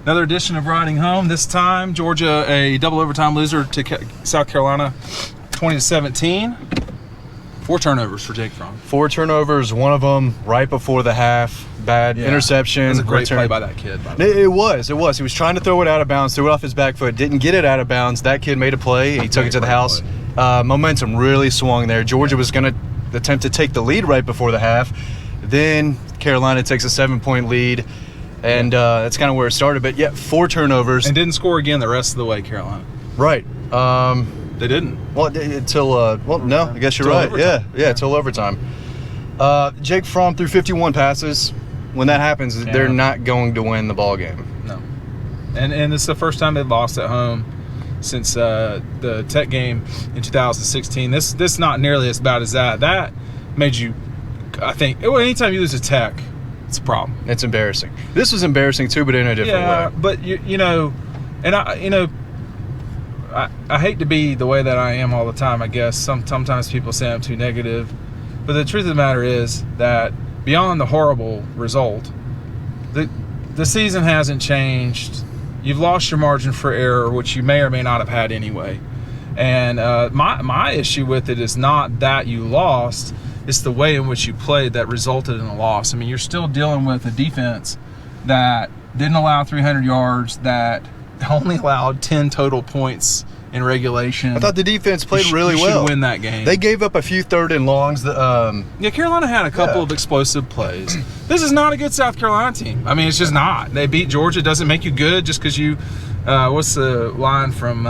Another edition of Riding Home. This time, Georgia a double overtime loser to South Carolina, 20-17. 4 turnovers for Jake Fromm. 4 turnovers, one of them right before the half. Bad interception. It was a great play by that kid. By the way. It was. He was trying to throw it out of bounds, threw it off his back foot, didn't get it out of bounds. That kid made a play. He took it to the house. Momentum really swung there. Georgia was going to attempt to take the lead right before the half. Then Carolina takes a 7-point lead, and that's kind of where it started. But, yeah, 4 turnovers. And didn't score again the rest of the way, Carolina. Right. They didn't. Well, until no, I guess you're right. Overtime. Yeah, until overtime. Jake Fromm threw 51 passes. When that happens, they're not going to win the ball game. No. And it's the first time they've lost at home since the Tech game in 2016. This not nearly as bad as that. That made you, I think, anytime you lose a Tech, it's a problem. It's embarrassing. This was embarrassing too, but in a different way. Yeah, but you know, and I hate to be the way that I am all the time, I guess. Sometimes people say I'm too negative. But the truth of the matter is that beyond the horrible result, the season hasn't changed. You've lost your margin for error, which you may or may not have had anyway. And my issue with it is not that you lost. It's the way in which you played that resulted in a loss. I mean, you're still dealing with a defense that didn't allow 300 yards, that only allowed 10 total points in regulation. I thought the defense played really well. You should win that game. They gave up a few 3rd and longs. Carolina had a couple of explosive plays. This is not a good South Carolina team. I mean, it's just not. They beat Georgia. Doesn't make you good just because you what's the line from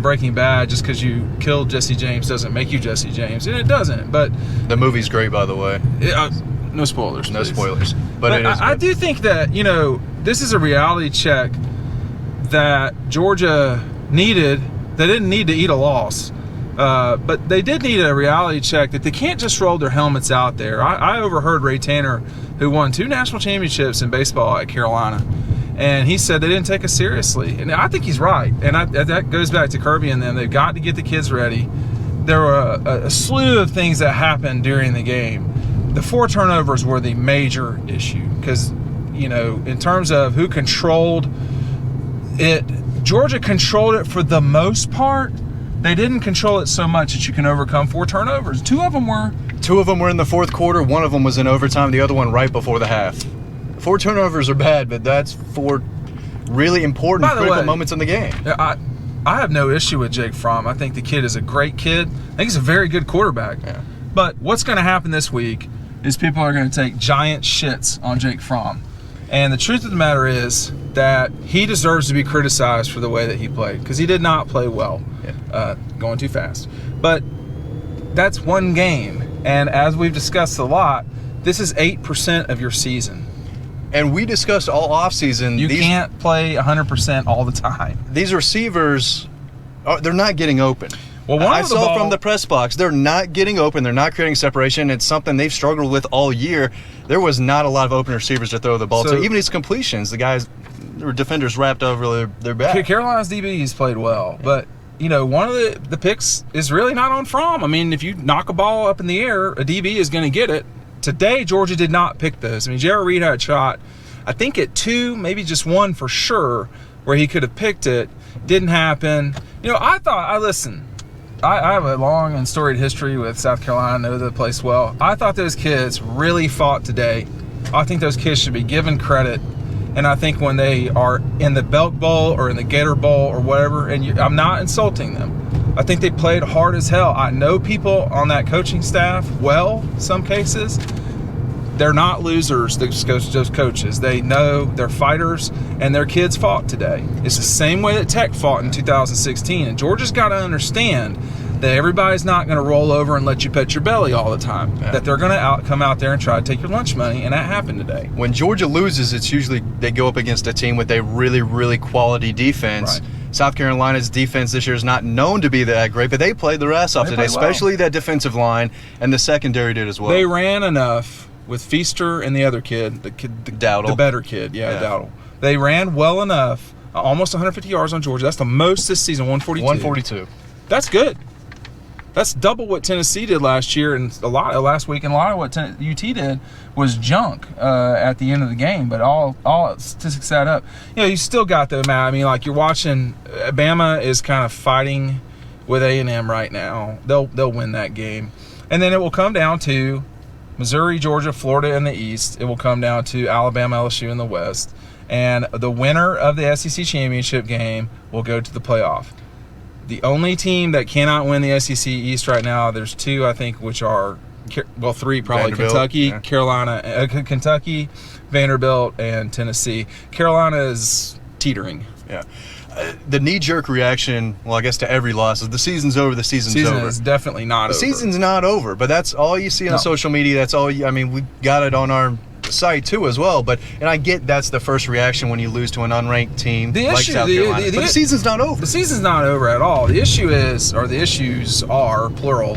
Breaking Bad? Just because you killed Jesse James doesn't make you Jesse James. And it doesn't. But the movie's great, by the way. No spoilers. No spoilers. But I do think that, this is a reality check that Georgia needed. They didn't need to eat a loss, but they did need a reality check that they can't just roll their helmets out there. I overheard Ray Tanner, who won 2 national championships in baseball at Carolina, and he said they didn't take us seriously. And I think he's right. And that goes back to Kirby and them. They've got to get the kids ready. There were a slew of things that happened during the game. The 4 turnovers were the major issue because, in terms of who controlled it, Georgia controlled it for the most part. They didn't control it so much that you can overcome 4 turnovers. 2 of them were. 2 of them were in the 4th quarter. 1 of them was in overtime. The other one right before the half. 4 turnovers are bad, but that's 4 really important, critical moments in the game. I have no issue with Jake Fromm. I think the kid is a great kid. I think he's a very good quarterback. Yeah. But what's going to happen this week is people are going to take giant shits on Jake Fromm. And the truth of the matter is that he deserves to be criticized for the way that he played because he did not play well, going too fast. But that's one game. And as we've discussed a lot, this is 8% of your season. And we discussed all offseason. You can't play 100% all the time. These receivers, they're not getting open. Well, I saw from the press box, they're not getting open. They're not creating separation. It's something they've struggled with all year. There was not a lot of open receivers to throw the ball to. Even his completions, the guys, their defenders wrapped over their back. Carolina's DBs played well, but one of the picks is really not on Fromm. I mean, if you knock a ball up in the air, a DB is going to get it. Today, Georgia did not pick those. I mean, Jared Reed had a shot, I think at 2, maybe just 1 for sure, where he could have picked it. Didn't happen. I have a long and storied history with South Carolina. I know the place well. I thought those kids really fought today. I think those kids should be given credit. And I think when they are in the Belk Bowl or in the Gator Bowl or whatever, and I'm not insulting them, I think they played hard as hell. I know people on that coaching staff well, some cases. They're not losers, those coaches. They know they're fighters, and their kids fought today. It's the same way that Tech fought in 2016. And Georgia's got to understand that everybody's not going to roll over and let you pet your belly all the time. Yeah. That they're going to come out there and try to take your lunch money, and that happened today. When Georgia loses, it's usually they go up against a team with a really, really quality defense. Right. South Carolina's defense this year is not known to be that great, but they played their ass off today, especially that defensive line, and the secondary did as well. They ran enough with Feaster and the other kid, the Dowdle. The better kid, Dowdle. They ran well enough, almost 150 yards on Georgia. That's the most this season, 142. 142. That's good. That's double what Tennessee did last year and last week, and a lot of what UT did was junk at the end of the game. But all statistics add up. You still got the amount. I mean, like you're watching, Bama is kind of fighting with A&M right now. They'll win that game, and then it will come down to Missouri, Georgia, Florida in the East. It will come down to Alabama, LSU in the West, and the winner of the SEC championship game will go to the playoff. The only team that cannot win the SEC East right now, there's two, I think, which are, well, three probably, Kentucky, Kentucky, Vanderbilt, and Tennessee. Carolina is teetering. Yeah. The knee-jerk reaction, well, I guess to every loss is the season's over, the season's over. The season is definitely not over. The season's not over, but that's all you see on social media. That's all, I mean, we got it on our site too as well, and I get that's the first reaction when you lose to an unranked team like South Carolina. But the season's not over. The season's not over at all. The issue is, or the issues are, plural.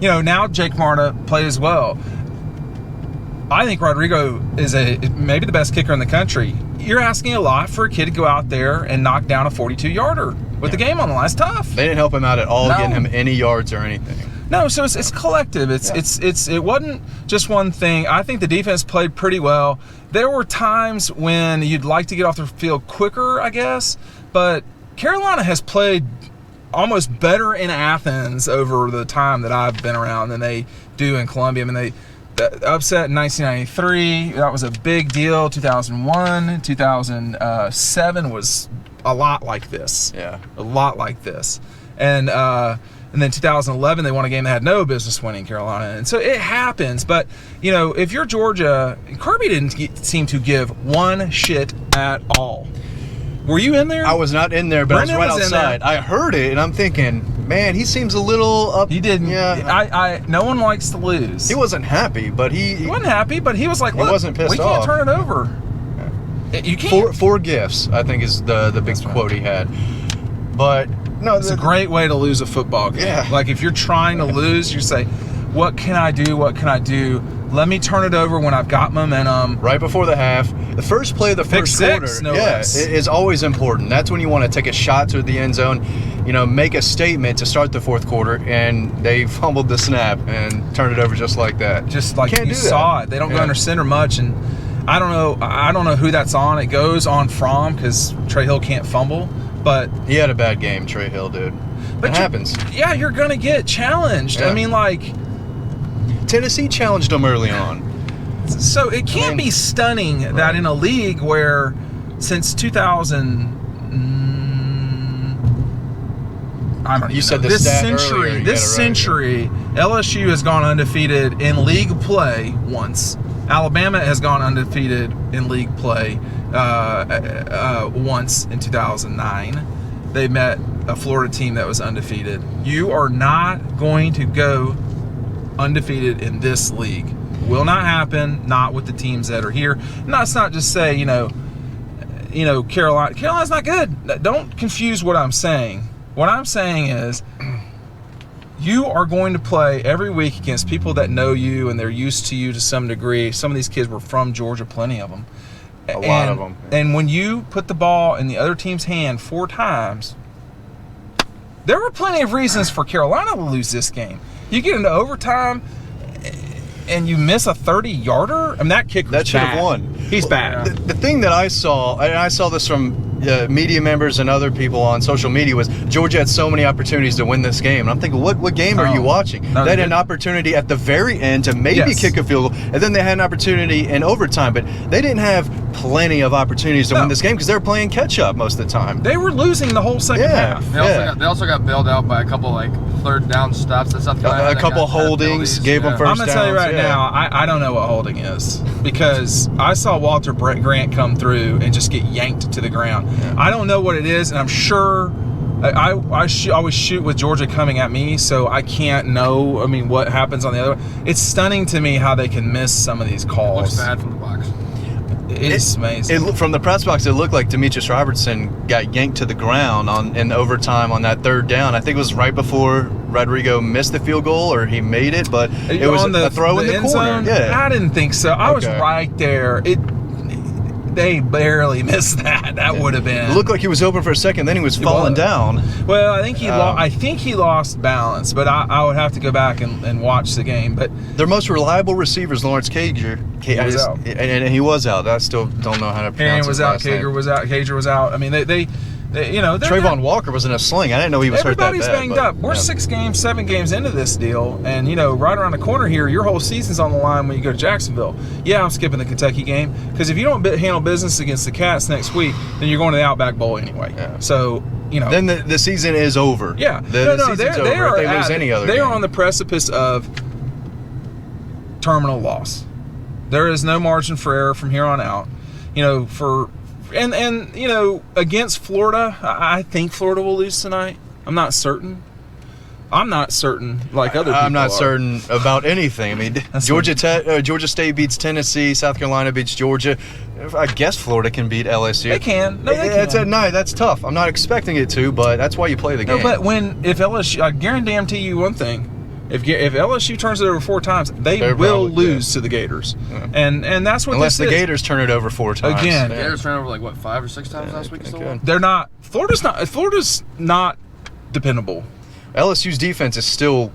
Now Jake Marta played as well. I think Rodrigo is maybe the best kicker in the country. You're asking a lot for a kid to go out there and knock down a 42-yarder with the game on the line. It's tough. They didn't help him out at all, getting him any yards or anything. No, so it's collective. It wasn't just one thing. I think the defense played pretty well. There were times when you'd like to get off the field quicker, I guess, but Carolina has played almost better in Athens over the time that I've been around than they do in Columbia. I mean, the upset in 1993, that was a big deal. 2001, 2007 was a lot like this. Yeah. A lot like this. And then 2011, they won a game they had no business winning, Carolina. And so it happens. But, if you're Georgia, Kirby didn't seem to give one shit at all. Were you in there? I was not in there, but Brendan I was right outside. I heard it, and I'm thinking, man, he seems a little up. He didn't. Yeah. No one likes to lose. He wasn't happy, but he wasn't happy, but he was like, look, he wasn't pissed we can't turn it over. Yeah. You can't. Four gifts, I think, is the big quote he had. But no, it's a great way to lose a football game. Yeah. Like if you're trying to lose, you say, what can I do? What can I do? Let me turn it over when I've got momentum. Right before the half. The first play of the first quarter is always important. That's when you want to take a shot to the end zone, make a statement to start the fourth quarter, and they fumbled the snap and turned it over just like that. Just like you saw it. They don't go under center much, and I don't know who that's on. It goes on Fromm because Trey Hill can't fumble. But he had a bad game, Trey Hill, dude. But it happens. Yeah, you're going to get challenged. Yeah. I mean, like... Tennessee challenged them early on. So it can't be stunning that in a league where since 2000... I don't know. You said this century, LSU has gone undefeated in league play once. Alabama has gone undefeated in league play once in 2009. They met a Florida team that was undefeated. You are not going to go undefeated in this league. Will not happen. Not with the teams that are here. And that's not just say Carolina. Carolina's not good. Don't confuse what I'm saying. What I'm saying is, you are going to play every week against people that know you and they're used to you to some degree. Some of these kids were from Georgia, plenty of them. A lot of them. Yeah. And when you put the ball in the other team's hand 4 times, there were plenty of reasons for Carolina to lose this game. You get into overtime and you miss a 30-yarder? I mean, that kicker that should have won. He's bad. The thing that I saw, and I saw this from media members and other people on social media, was Georgia had so many opportunities to win this game. And I'm thinking, what game are you watching? They had an opportunity at the very end to maybe kick a field goal, and then they had an opportunity in overtime. But they didn't have plenty of opportunities to win this game because they were playing catch-up most of the time. They were losing the whole second half. They also got bailed out by a couple third down stops. That's a couple holdings gave them first downs. I'm going to tell you right now, I don't know what holding is because I saw Walter Grant come through and just get yanked to the ground. Yeah. I don't know what it is, and I'm sure I always shoot with Georgia coming at me, so I can't know, what happens on the other one. It's stunning to me how they can miss some of these calls. It looks bad from the box. It's amazing. From the press box, it looked like Demetrius Robertson got yanked to the ground in overtime on that third down. I think it was right before Rodrigo missed the field goal, or he made it, but it was a throw in the corner. Zone? Yeah. I didn't think so. I was right there. they barely missed that. That would have been. It looked like he was open for a second, then he was falling down. Well, I think he lost balance, but I would have to go back and watch the game. But their most reliable receivers, Lawrence Cager, was out. And he was out. I still don't know how to pronounce his last name. Cager was out. I mean, they Trayvon Walker was in a sling. I didn't know he was hurt that bad. Everybody's banged up. We're 7 games into this deal, and right around the corner here, your whole season's on the line when you go to Jacksonville. Yeah, I'm skipping the Kentucky game because if you don't handle business against the Cats next week, then you're going to the Outback Bowl anyway. Yeah. So then the season is over. Yeah, the season's over if they lose any other. They game. are on the precipice of terminal loss. There is no margin for error from here on out. And against Florida, I think Florida will lose tonight. I'm not certain. Like other people I'm not are. certain about anything. I mean, Georgia State beats Tennessee. South Carolina beats Georgia. I guess Florida can beat LSU. They can. No, they can. It's at night. That's tough. I'm not expecting it to, but that's why you play the game. No, but if LSU, I guarantee you one thing. If LSU turns it over 4 times, they will lose to the Gators, and that's what. Unless the Gators turn it over 4 times again. The Gators turned over 5 or 6 times last week. They're not. Florida's not dependable. LSU's defense is still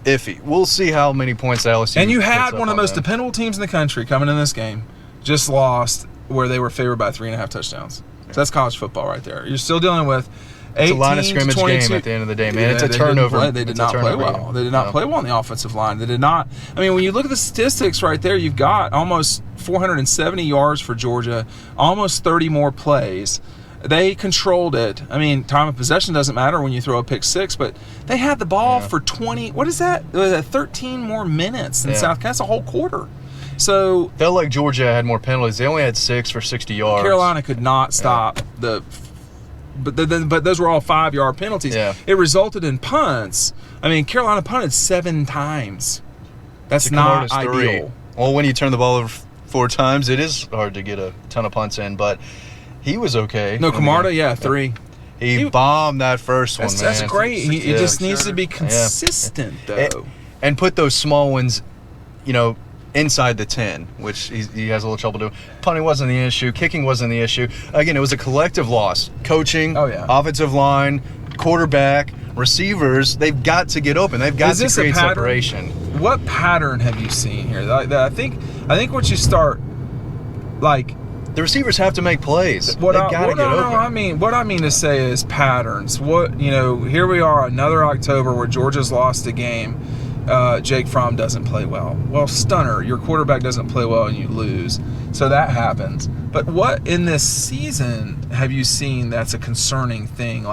iffy. We'll see how many points LSU. And you had one of the most dependable teams in the country coming in this game, just lost where they were favored by 3.5 touchdowns. So that's college football right there. You're still dealing with. It's a line of scrimmage game at the end of the day, man. It's a turnover. They did not play well. They did not play well on the offensive line. They did not. I mean, when you look at the statistics right there, you've got almost 470 yards for Georgia, almost 30 more plays. They controlled it. I mean, time of possession doesn't matter when you throw a pick 6, but they had the ball for 20. What is that? 13 more minutes in South Carolina. That's a whole quarter. So felt like Georgia had more penalties. They only had 6 for 60 yards. Carolina could not stop the. But those were all 5-yard penalties. Yeah. It resulted in punts. I mean, Carolina punted 7 times. That's not ideal. Well, when you turn the ball over 4 times, it is hard to get a ton of punts in. But he was okay. No, Camarda, 3. He bombed that first one, man. That's great. It just needs to be consistent, though. And put those small ones, inside the 10, which he has a little trouble doing. Punting wasn't the issue. Kicking wasn't the issue. Again, it was a collective loss. Coaching, offensive line, quarterback, receivers, they've got to get open. They've got to create separation. What pattern have you seen here? I think once you start, the receivers have to make plays. They've got to get open. What I mean to say is patterns. Here we are, another October where Georgia's lost a game. Jake Fromm doesn't play well. Well, stunner, your quarterback doesn't play well and you lose. So that happens. But what in this season have you seen that's a concerning thing?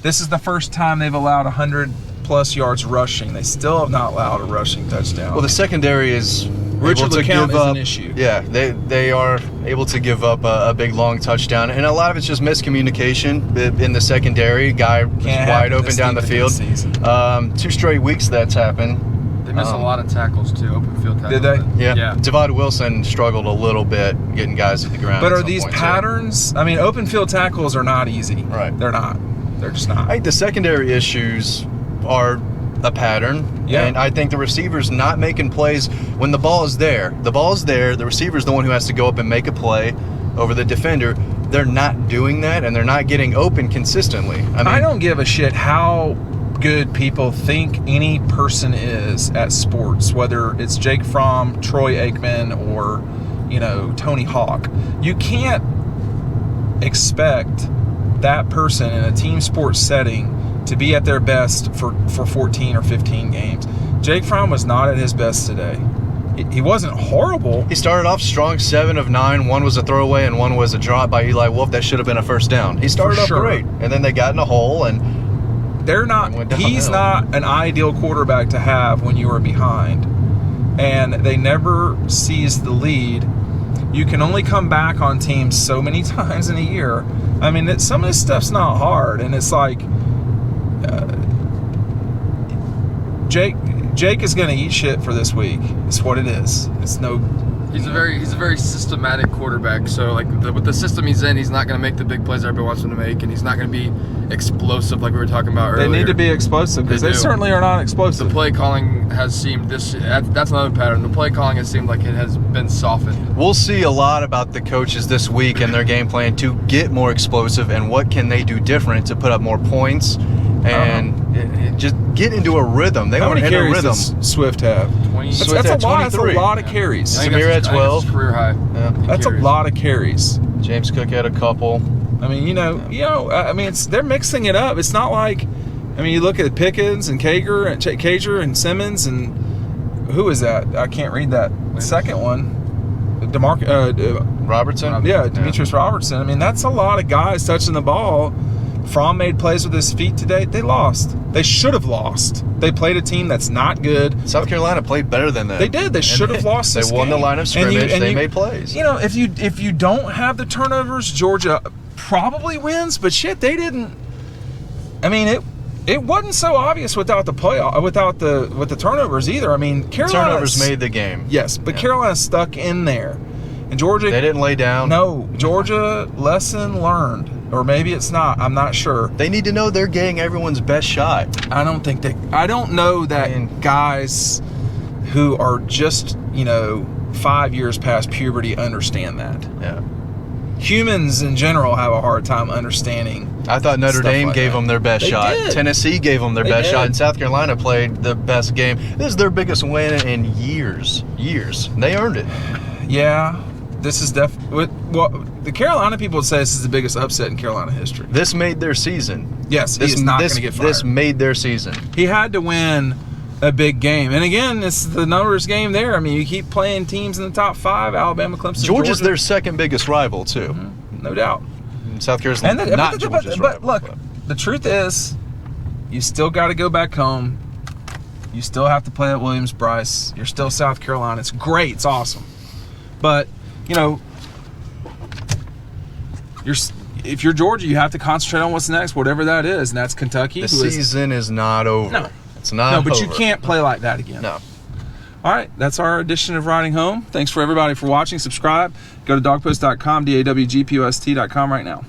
This is the first time they've allowed 100+ yards rushing. They still have not allowed a rushing touchdown. Well, the secondary is Richard LeCount is an issue. Yeah, they are able to give up a big long touchdown, and a lot of it's just miscommunication in the secondary. Guy was wide open down the field. 2 straight weeks that's happened. They missed a lot of tackles too, open field tackles. Did they? Yeah. Devonta Wilson struggled a little bit getting guys to the ground. But are these patterns? I mean, open field tackles are not easy. Right. They're not. They're just not. I think the secondary issues are a pattern. Yeah. And I think the receiver's not making plays when the ball is there. The ball is there. The receiver's the one who has to go up and make a play over the defender. They're not doing that, and they're not getting open consistently. I don't give a shit how good people think any person is at sports, whether it's Jake Fromm, Troy Aikman, or Tony Hawk. You can't expect that person in a team sports setting to be at their best for 14 or 15 games. Jake Fromm was not at his best today. He wasn't horrible. He started off strong, 7 of 9. 1 was a throwaway and 1 was a drop by Eli Wolf. That should have been a first down. He started off great, and then they got in a hole and they're not. He's not an ideal quarterback to have when you are behind, and they never seize the lead. You can only come back on teams so many times in a year. I mean, some of this stuff's not hard, and it's like Jake is going to eat shit for this week. It's what it is. It's no He's a very systematic quarterback. So like with the system he's in, he's not going to make the big plays everybody wants him to make, and he's not going to be explosive like we were talking about earlier. They need to be explosive because they certainly are not explosive. The play calling has seemed that's another pattern. The play calling has seemed like it has been softened. We'll see a lot about the coaches this week and their game plan to get more explosive and what can they do different to put up more points and just get into a rhythm. How many carries does Swift have? 20. That's a lot. That's a lot of carries. Samir had 12. Career high. Yeah. That's a lot of carries. James Cook had a couple. I mean, I mean, they're mixing it up. It's not like, I mean, you look at Pickens and Cager and Simmons and who is that? I can't read that second one. Robertson? Yeah, Demetrius Robertson. I mean, that's a lot of guys touching the ball. Fromm made plays with his feet today. They lost. They should have lost. They played a team that's not good. South Carolina played better than them. They did. They should have lost this game. They won the line of scrimmage. They made plays. You know, if you don't have the turnovers, Georgia probably wins. But shit, they didn't. I mean, it wasn't so obvious without the with the turnovers either. I mean, Carolina turnovers made the game. Yes, but Carolina stuck in there, and Georgia. They didn't lay down. No, Georgia lesson learned. Or maybe it's not. I'm not sure. They need to know they're getting everyone's best shot. I don't know that guys who are just, 5 years past puberty understand that. Yeah. Humans in general have a hard time understanding. I thought Notre Dame gave them their best shot. Did. Tennessee gave them their best shot. And South Carolina played the best game. This is their biggest win in years. They earned it. Yeah. This is the Carolina people would say this is the biggest upset in Carolina history. This made their season. Yes, he's not going to get fired. This made their season. He had to win a big game. And again, it's the numbers game there. I mean, you keep playing teams in the top 5, Alabama, Clemson, Georgia's Georgia. their second biggest rival, too. Mm-hmm. No doubt. South Carolina's not Georgia's rival. But look, the truth is, you still got to go back home. You still have to play at Williams-Brice. You're still South Carolina. It's great. It's awesome. But if you're Georgia, you have to concentrate on what's next, whatever that is, and that's Kentucky. The season is not over. No. It's not over. No, but you can't play like that again. No. All right, that's our edition of Riding Home. Thanks for everybody for watching. Subscribe. Go to dawgpost.com, dawgpost.com right now.